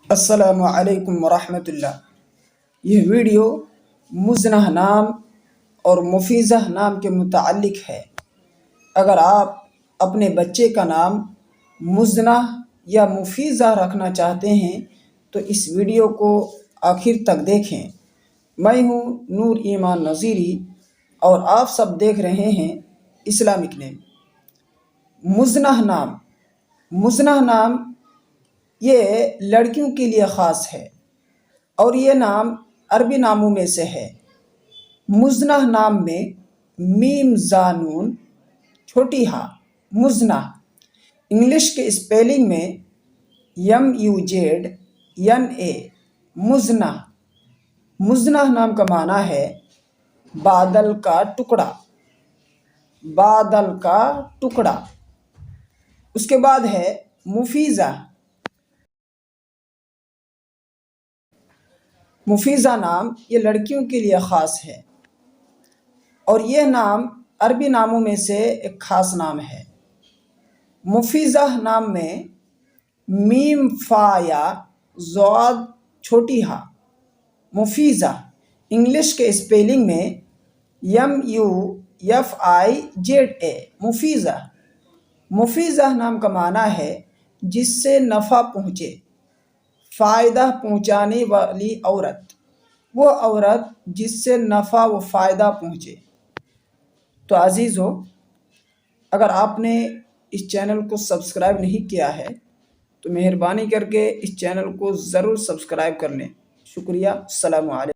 السلام علیکم ورحمۃ اللہ۔ یہ ویڈیو مزنہ نام اور مفیزہ نام کے متعلق ہے۔ اگر آپ اپنے بچے کا نام مزنہ یا مفیزہ رکھنا چاہتے ہیں تو اس ویڈیو کو آخر تک دیکھیں۔ میں ہوں نور ایمان نذیری اور آپ سب دیکھ رہے ہیں اسلامک نیم۔ مزنہ نام یہ لڑکیوں کے لیے خاص ہے اور یہ نام عربی ناموں میں سے ہے۔ مزنہ نام میں میم زانون چھوٹی ہا مزنہ، انگلش کے اسپیلنگ میں MUZNA مزنہ۔ مزنہ نام کا معنی ہے بادل کا ٹکڑا، بادل کا ٹکڑا۔ اس کے بعد ہے مفیزہ۔ مفیزہ نام یہ لڑکیوں کے لیے خاص ہے اور یہ نام عربی ناموں میں سے ایک خاص نام ہے۔ مفیزہ نام میں میم فا یا ضاد چھوٹی ہا مفیزہ، انگلش کے اسپیلنگ میں MUFIZA مفیزہ۔ مفیزہ نام کا معنی ہے جس سے نفع پہنچے، فائدہ پہنچانے والی عورت، وہ عورت جس سے نفع و فائدہ پہنچے۔ تو عزیزو، اگر آپ نے اس چینل کو سبسکرائب نہیں کیا ہے تو مہربانی کر کے اس چینل کو ضرور سبسکرائب کر لیں۔ شکریہ۔ السلام علیکم۔